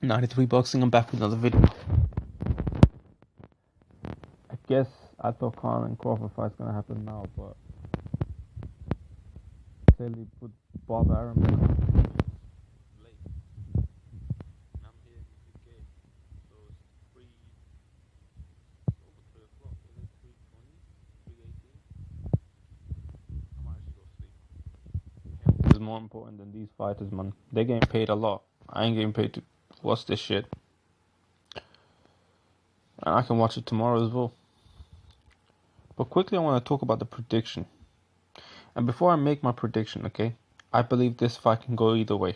93 Boxing, I'm back with another video. I guess I thought Conor and Crawford fight's gonna happen now, but clearly with Bob Arum late. And I'm here in the UK, so it's 3 o'clock, is it 3:20, 3:18? I might actually go sleep. Health is more important than these fighters, man. They're getting paid a lot. I ain't getting paid to watch this shit. And I can watch it tomorrow as well. But quickly I want to talk about the prediction. And before I make my prediction, okay, I believe this fight can go either way.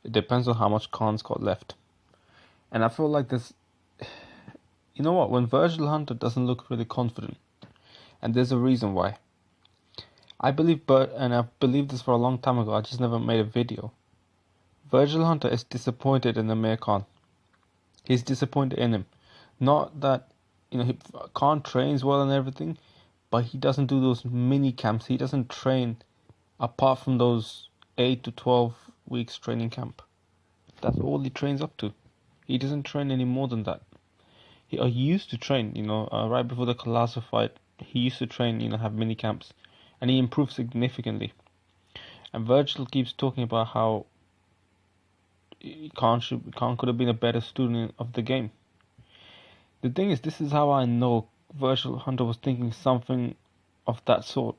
It depends on how much Khan's got left. And I feel like this, you know what, when Virgil Hunter doesn't look really confident, and there's a reason why. I believe, and I've believed this for a long time ago, I just never made a video. Virgil Hunter is disappointed in Amir Khan. He's disappointed in him. Not that, Khan trains well and everything, but he doesn't do those mini camps. He doesn't train apart from those 8 to 12 weeks training camp. That's all he trains up to. He doesn't train any more than that. He used to train, right before the Colossal fight. He used to train, have mini camps, and he improved significantly. And Virgil keeps talking about how Khan could have been a better student of the game. The thing is, this is how I know Virgil Hunter was thinking something of that sort.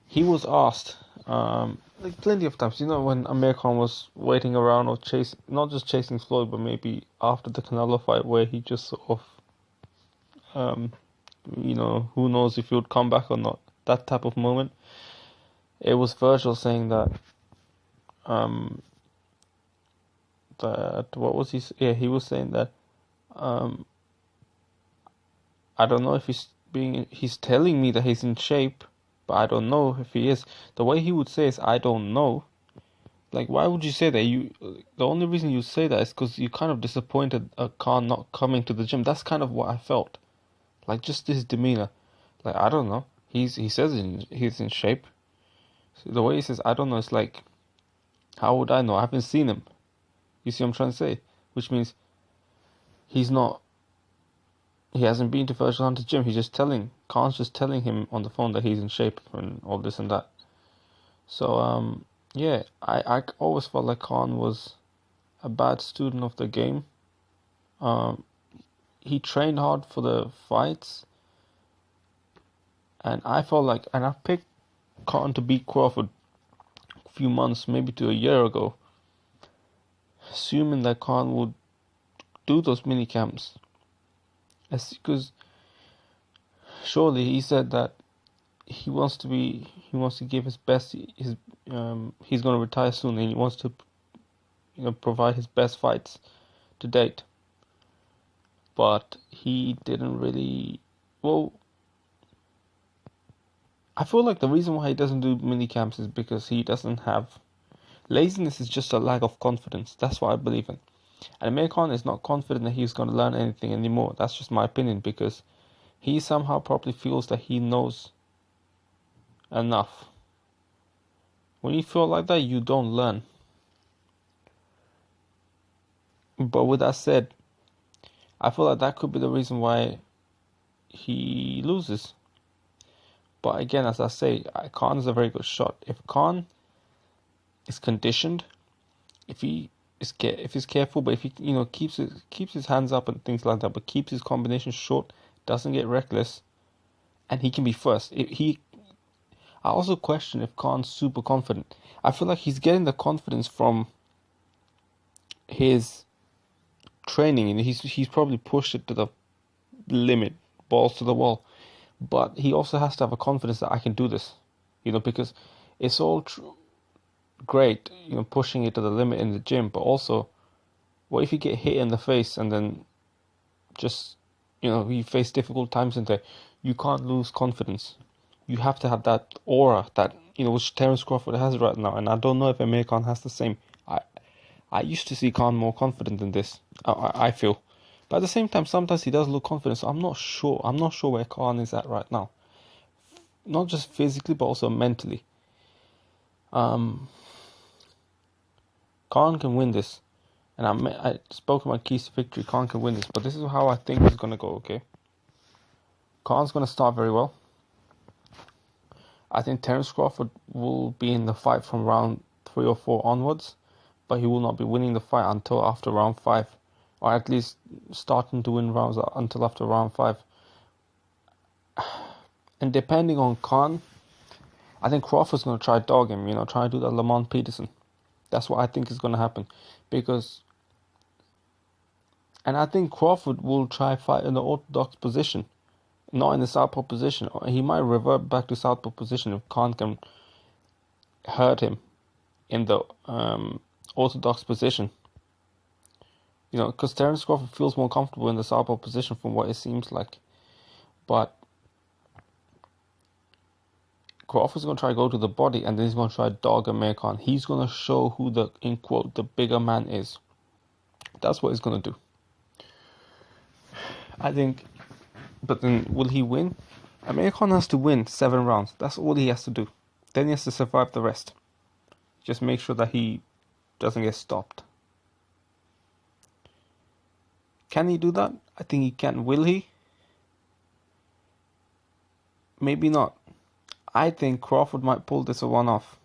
He was asked, like plenty of times, when Amir Khan was waiting around or not just chasing Floyd, but maybe after the Canelo fight where he just sort of, who knows if he would come back or not, that type of moment. It was Virgil saying that, what was he? Yeah, he was saying that, I don't know if he's telling me that he's in shape, but I don't know if he is. The way he would say is, I don't know. Like, why would you say that? The only reason you say that is because you're kind of disappointed Khan not coming to the gym. That's kind of what I felt. Like, just his demeanor. Like, I don't know. He says he's in shape. So the way he says, I don't know, it's like, how would I know? I haven't seen him. You see what I'm trying to say? Which means he hasn't been to Virgil Hunter's gym. Khan's just telling him on the phone that he's in shape and all this and that. So, yeah, I always felt like Khan was a bad student of the game. He trained hard for the fights, and I picked Khan to beat Crawford a few months, maybe to a year ago, assuming that Khan would do those mini camps. Because surely he said that he wants to give his best. He's going to retire soon, and he wants to, provide his best fights to date. But he didn't really. Well, I feel like the reason why he doesn't do mini camps is because he doesn't have. Laziness is just a lack of confidence. That's what I believe in. And Amir Khan is not confident that he's going to learn anything anymore. That's just my opinion, because he somehow probably feels that he knows enough. When you feel like that, you don't learn. But with that said, I feel like that could be the reason why he loses. But again, as I say, Khan is a very good shot. If Khan is conditioned, if he's careful, but if he keeps his hands up and things like that, but keeps his combination short, doesn't get reckless, and he can be first. I also question if Khan's super confident. I feel like he's getting the confidence from his training, and he's probably pushed it to the limit, balls to the wall. But he also has to have a confidence that I can do this, because it's all great, pushing it to the limit in the gym, but also, what if you get hit in the face and then just, you face difficult times in there? You can't lose confidence. You have to have that aura that, which Terence Crawford has right now, and I don't know if Amir Khan has the same. I used to see Khan more confident than this, I feel. But at the same time, sometimes he does look confident, so I'm not sure. I'm not sure where Khan is at right now. Not just physically, but also mentally. Khan can win this. And I spoke about keys to victory. Khan can win this, but this is how I think it's gonna go. Okay, Khan's gonna start very well. I think Terence Crawford will be in the fight from round 3 or 4 onwards, but he will not be winning the fight until after round 5, or at least starting to win rounds until after round 5. And depending on Khan, I think Crawford's gonna try to dog him. Try to do that Lamont Peterson. That's what I think is gonna happen, and I think Crawford will try fight in the orthodox position, not in the southpaw position. Or he might revert back to southpaw position if Khan can hurt him in the orthodox position. Because Terence Crawford feels more comfortable in the southpaw position from what it seems like. But Crawford's going to try to go to the body, and then he's going to try to dog Amir Khan. He's going to show who the, in quote, the bigger man is. That's what he's going to do. I think, but then will he win? Amir Khan has to win 7 rounds. That's all he has to do. Then he has to survive the rest. Just make sure that he doesn't get stopped. Can he do that? I think he can. Will he? Maybe not. I think Crawford might pull this one off.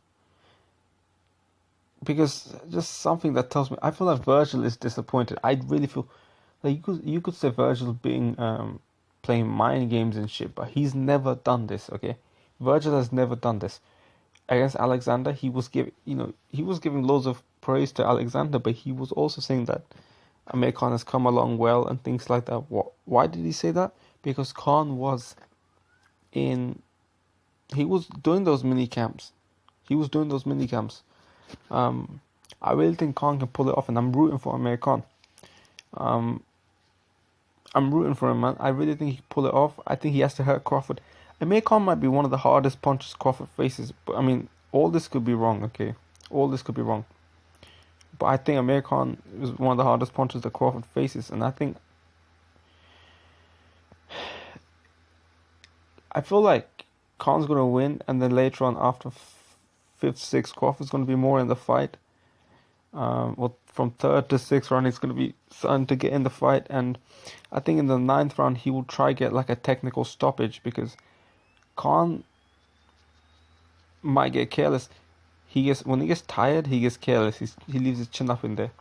Because just something that tells me, I feel like Virgil is disappointed. I really feel like you could say Virgil being playing mind games and shit, but he's never done this. Okay, Virgil has never done this. Against Alexander, he was giving loads of praise to Alexander, but he was also saying that Amir Khan has come along well and things like that. Why did he say that? Because Khan was doing those mini camps. I really think Khan can pull it off, and I'm rooting for Amir Khan. I'm rooting for him, man. I really think he can pull it off. I think he has to hurt Crawford. Amir Khan might be one of the hardest punches Crawford faces, but I mean, all this could be wrong, okay? All this could be wrong. But I think Amir Khan is one of the hardest punches that Crawford faces, and I feel like Khan's going to win, and then later on, after 5th, 6th, Crawford's going to be more in the fight. Well, from 3rd to 6th round, he's going to be starting to get in the fight, and I think in the 9th round, he will try get like a technical stoppage, because Khan might get careless. When he gets tired, he gets careless. He leaves his chin up in there,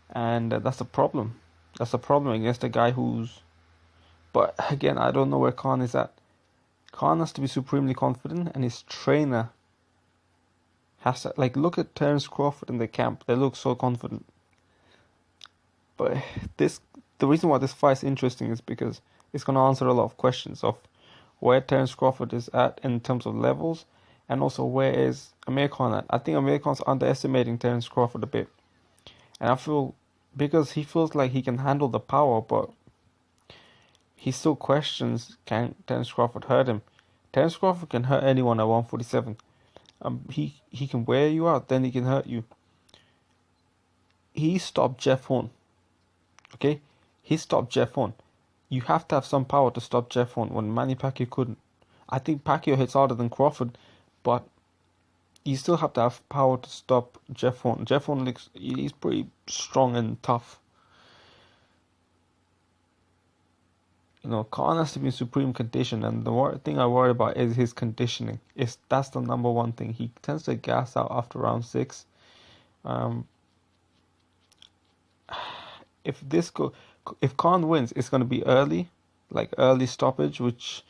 and that's a problem. That's a problem against a guy who's. But again, I don't know where Khan is at. Khan has to be supremely confident, and his trainer has to look at Terence Crawford in the camp. They look so confident. But the reason why this fight is interesting is because it's going to answer a lot of questions of where Terence Crawford is at in terms of levels, and also where is Amir Khan at. I think Amir Khan's underestimating Terence Crawford a bit, and I feel because he feels like he can handle the power, but he still questions, can Terence Crawford hurt him? Terence Crawford can hurt anyone at 147. He can wear you out, then he can hurt you. He stopped Jeff Horn. Okay? He stopped Jeff Horn. You have to have some power to stop Jeff Horn when Manny Pacquiao couldn't. I think Pacquiao hits harder than Crawford, but you still have to have power to stop Jeff Horn. Jeff Horn he's pretty strong and tough. Khan has to be in supreme condition, and the thing I worry about is his conditioning. That's the number one thing. He tends to gas out after round 6. If Khan wins, it's going to be early stoppage, which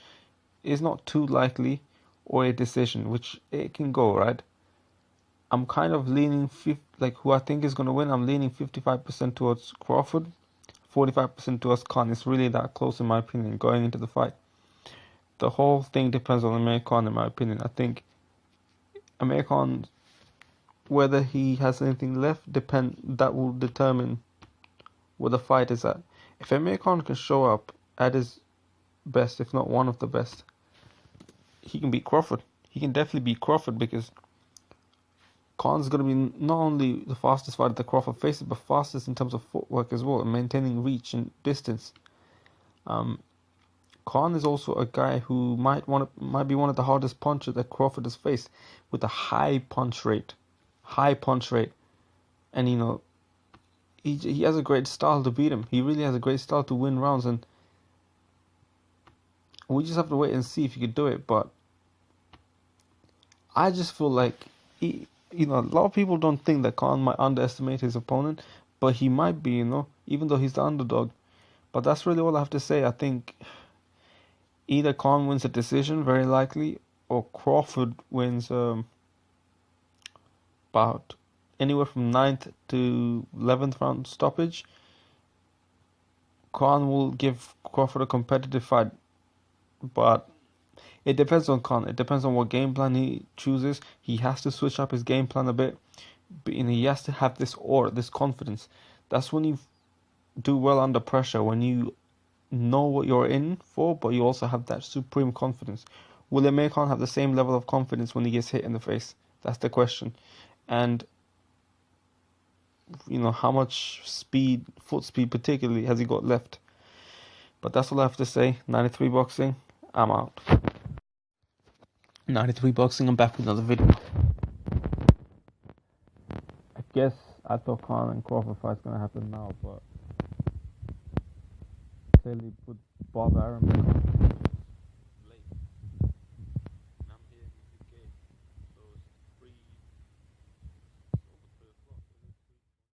is not too likely, or a decision, which it can go, right? I'm kind of leaning, who I think is going to win, I'm leaning 55% towards Crawford, 45% towards Khan. It's really that close, in my opinion, going into the fight. The whole thing depends on Amir Khan, in my opinion. I think Amir Khan, whether he has anything left, that will determine where the fight is at. If Amir Khan can show up at his best, if not one of the best, he can beat Crawford. He can definitely beat Crawford, because Khan's going to be not only the fastest fighter that Crawford faces, but fastest in terms of footwork as well, and maintaining reach and distance. Khan is also a guy who might be one of the hardest punchers that Crawford has faced, with a high punch rate, and he has a great style to beat him. He really has a great style to win rounds, and we just have to wait and see if he could do it. But I just feel like a lot of people don't think that Khan might underestimate his opponent, but he might be, even though he's the underdog. But that's really all I have to say. I think either Khan wins a decision, very likely, or Crawford wins about anywhere from 9th to 11th round stoppage. Khan will give Crawford a competitive fight, but it depends on Khan. It depends on what game plan he chooses. He has to switch up his game plan a bit, and he has to have this aura, this confidence. That's when you do well under pressure, when you know what you're in for, but you also have that supreme confidence. Will Amir Khan have the same level of confidence when he gets hit in the face? That's the question. And how much speed, foot speed particularly, has he got left? But that's all I have to say. 93 Boxing, I'm out. 93 Boxing, I'm back with another video. I guess I thought Khan and Crawford fight's gonna happen now, but clearly with Bob Arum